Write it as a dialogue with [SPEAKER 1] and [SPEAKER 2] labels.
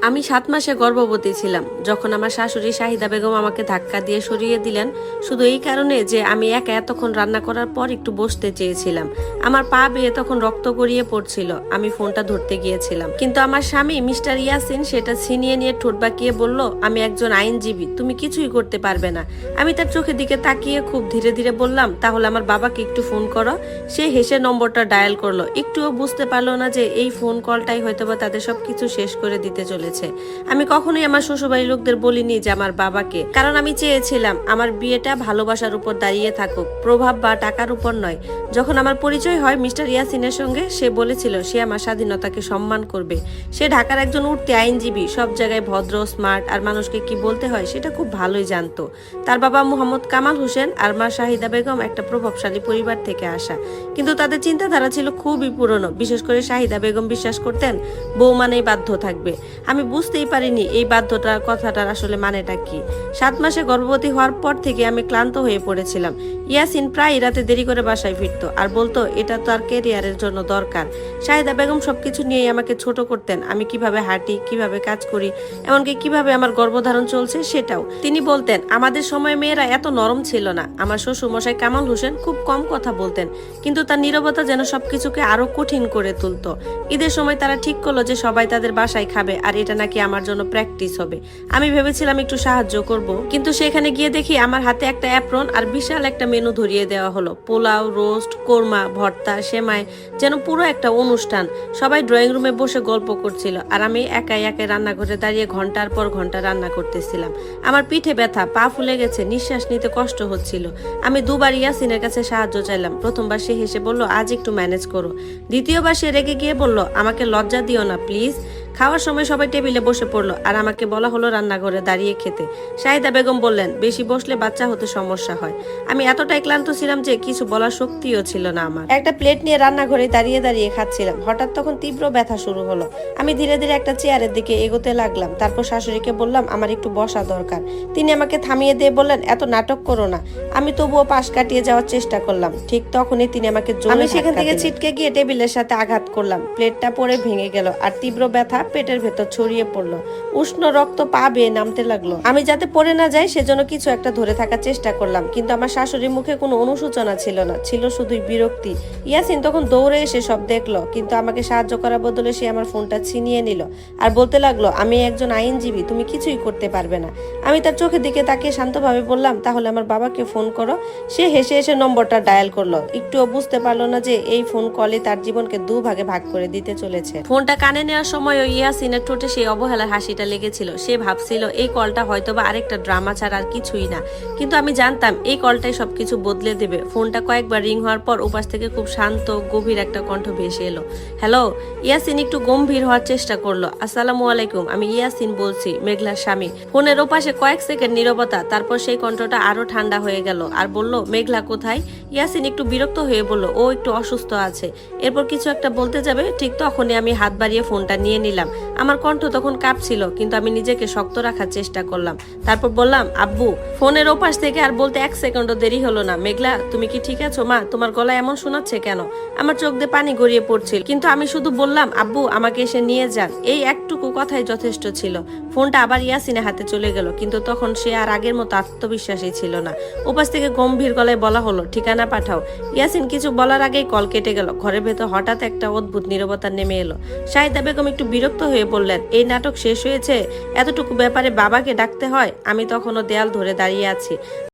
[SPEAKER 1] আমি 7 মাসে গর্ভবতী ছিলাম যখন আমার শাশুড়ি শাহিদা বেগম আমাকে ধাক্কা দিয়ে সরিয়ে দিলেন, শুধু এই কারণে যে আমি একা এতক্ষণ রান্না করার পর একটু বসতে চেয়েছিলাম। আমার পা বেয়ে তখন রক্ত গড়িয়ে পড়ছিল, আমি ফোনটা ধরতে গিয়েছিলাম, কিন্তু আমার স্বামী মিস্টার ইয়াসিন সেটা ছিনিয়ে নিয়ে ঠোঁট বাঁকিয়ে বলল, আমি একজন আইনজীবী, তুমি কিছুই করতে পারবে না। আমি তার চোখের দিকে তাকিয়ে খুব ধীরে ধীরে বললাম, তাহলে আমার বাবাকে একটু ফোন করো। সে হেসে নম্বরটা ডায়াল করলো, একটুও বুঝতে পারলো না যে এই ফোন কলটাই হয়তোবা তাদের সবকিছু শেষ করে দিতে চলেছে। আমি কখনোই আমার শ্বশুরবাড়ির লোকদের বলিনি যে আমার বাবাকে, কারণ আমি চেয়েছিলাম আমার বিয়েটা ভালোবাসার উপর দাঁড়িয়ে থাকুক, প্রভাব বা টাকার উপর নয়। যখন আমার পরিচয় হয় মিস্টার ইয়াসিনের সঙ্গে, সে বলেছিল সে আমার স্বাধীনতাকে সম্মান করবে। সে ঢাকার একজন উঠতি আইনজীবী, সব জায়গায় ভদ্র, স্মার্ট, আর মানুষকে কি বলতে হয় সেটা খুব ভালোই জানতো। তার বাবা মোহাম্মদ কামাল হোসেন আর মা শাহিদা বেগম একটা প্রভাবশালী পরিবার থেকে আসা, কিন্তু তাদের চিন্তাধারা ছিল খুবই পুরনো। বিশেষ করে শাহিদা বেগম বিশ্বাস করতেন বউ মানেই বাধ্য থাকবে। আমি বুঝতেই পারিনি এই বাধ্যতার কথাটার আসলে মানেটা কি। 7 মাসে গর্ভবতী হওয়ার পর থেকে আমি ক্লান্ত হয়ে পড়েছিলাম। ইয়াসিন প্রায় রাতে দেরি করে বাসায় ফিরতো আর বলতো এটা তার ক্যারিয়ারের জন্য দরকার। শাহিদা বেগম সবকিছু নিয়েই আমাকে ছোট করতেন, আমি কিভাবে হাঁটি, কিভাবে কাজ করি, এমনকি কিভাবে আমার গর্ভধারণ চলছে সেটাও। তিনি বলতেন আমাদের সময় মেয়েরা এত নরম ছিল না। আমার শ্বশুর মশাই কামাল হোসেন খুব কম কথা বলতেন, কিন্তু তার নীরবতা যেন সবকিছুকে আরো কঠিন করে তুলতো। ঈদের সময় তারা ঠিক করলো যে সবাই তাদের বাসায় খাবে আর এটা নাকি আমার জন্য প্র্যাকটিস হবে। আমি ভেবেছিলাম একটু সাহায্য করব, কিন্তু সেখানে গিয়ে দেখি আমার হাতে একটা অ্যাপ্রন আর বিশাল একটা মেনু ধরিয়ে দেওয়া হলো। পোলাও, রোস্ট, কোরমা, ভর্তা, সেমাই, যেন পুরো একটা অনুষ্ঠান। সবাই ড্রয়িং রুমে বসে গল্প করছিল আর আমি একাই একাই রান্নাঘরে দাঁড়িয়ে ঘন্টার পর ঘন্টা রান্না করতেছিলাম। আমার পিঠে ব্যথা, পা ফুলে গেছে, নিঃশ্বাস নিতে কষ্ট হচ্ছিল। আমি দুবার ইয়াসিনের কাছে সাহায্য চাইলাম। প্রথমবার সে হেসে বলল, আজ একটু ম্যানেজ করো। দ্বিতীয়বার সে রেগে গিয়ে বলল, আমাকে লজ্জা দিও না প্লিজ। খাওয়ার সময় সবাই টেবিলে বসে পড়লো আর আমাকে বলা হলো রান্নাঘরে দাঁড়িয়ে খেতে। শাহিদা বেগম বললেন, বেশি বসলে বাচ্চা হতে সমস্যা হয়। আমি এতটাই ক্লান্ত ছিলাম যে কিছু বলার শক্তিও ছিল না আমার। একটা প্লেট নিয়ে রান্নাঘরে দাঁড়িয়ে দাঁড়িয়ে খাচ্ছিলাম, হঠাৎ তখন তীব্র ব্যথা শুরু হলো। আমি ধীরে ধীরে একটা চেয়ারের দিকে এগোতে লাগলাম। তারপর শাশুড়িকে বললাম আমার একটু বসা দরকার। তিনি আমাকে থামিয়ে দিয়ে বললেন, এত নাটক করো না। আমি তবুও পাশ কাটিয়ে যাওয়ার চেষ্টা করলাম। ঠিক তখনই তিনি আমাকে জোরে, আমি সেখান থেকে ছিটকে গিয়ে টেবিলের সাথে আঘাত করলাম। প্লেটটা পড়ে ভেঙে গেল আর তীব্র ব্যথা পেটের ভেতর ছড়িয়ে পড়লো। উষ্ণ রক্ত পা বেয়ে নামতে লাগলো। আমি যাতে পড়ে না যাই সেজন্য কিছু একটা ধরে থাকার চেষ্টা করলাম, কিন্তু আমার শাশুড়ির মুখে কোনো অনুশোচনা ছিল না, ছিল শুধুই বিরক্তি। ইয়াসিন তখন দৌড়ে এসে সব দেখলো, কিন্তু আমাকে সাহায্য করার বদলে সে আমার ফোনটা ছিনিয়ে নিল আর বলতে লাগলো, আমি একজন আইনজীবী, তুমি কিছুই করতে পারবে না। আমি তার চোখের দিকে তাকিয়ে শান্তভাবে বললাম, তাহলে আমার বাবাকে ফোন করো। সে হেসে এসে নম্বরটা ডায়াল করলো। একটুও বুঝতে পারলো না যে এই ফোন কলে তার জীবনকে দুভাগে ভাগ করে দিতে চলেছে। ফোনটা কানে নেওয়ার সময় ইয়াসিনের ঠোঁটে সেই অবহেলার হাসিটা লেগেছিল। সে ভাবছিল এই কলটা হয়তোবা আরেকটা ড্রামা ছাড়া আর কিছুই না, কিন্তু আমি জানতাম এই কলটাই সবকিছু বদলে দেবে। ফোনটা কয়েকবার রিং হওয়ার পর উপাস থেকে খুব শান্ত গভীর একটা কণ্ঠ ভেসে এলো। হ্যালো। ইয়াসিন একটু গম্ভীর হওয়ার চেষ্টা করলো। আসসালামু আলাইকুম, আমি ইয়াসিন বলছি, মেঘলার স্বামী। ফোনের ওপাশে কয়েক সেকেন্ড নীরবতা, তারপর সেই কণ্ঠটা আরো ঠান্ডা হয়ে গেল আর বলল, মেঘলা কোথায়? ইয়াসিন একটু বিরক্ত হয়ে বলল, ও একটু অসুস্থ আছে। এরপর কিছু একটা বলতে যাবে, ঠিক তখনই আমি হাত বাড়িয়ে ফোনটা নিয়ে নিলাম। আমার কণ্ঠ তখন কাঁপছিল, কিন্তু আমি নিজেকে শক্ত রাখার চেষ্টা করলাম। তারপর বললাম, আব্বু। ফোনের ওপাশ থেকে আর বলতে 1 সেকেন্ডও দেরি হলো না, মেঘলা তুমি কি ঠিক আছো? মা, তোমার গলায় এমন শোনাচ্ছে কেন? আমার চোখ দিয়ে পানি গড়িয়ে পড়ছিল, কিন্তু আমি শুধু বললাম, আব্বু আমাকে এসে নিয়ে যান। এই একটুকু কথাই যথেষ্ট ছিল। ফোনটা আবার ইয়াসিনের হাতে চলে গেল, কিন্তু তখন সে আর আগের মতো আত্মবিশ্বাসী ছিল না। ওপাশ থেকে গম্ভীর গলায় বলা হলো, ঠিকানা পাঠাও। ইয়াসিন কিছু বলার আগেই কল কেটে গেল। ঘরের ভেতর হঠাৎ একটা অদ্ভুত নীরবতা নেমে এলো। শাহিদা বেগম একটু বিরক্ত হয়ে বললেন, এই নাটক শেষ হয়েছে? এতটুকু ব্যাপারে বাবাকে ডাকতে হয়? আমি তখনও দেয়াল ধরে দাঁড়িয়ে আছি।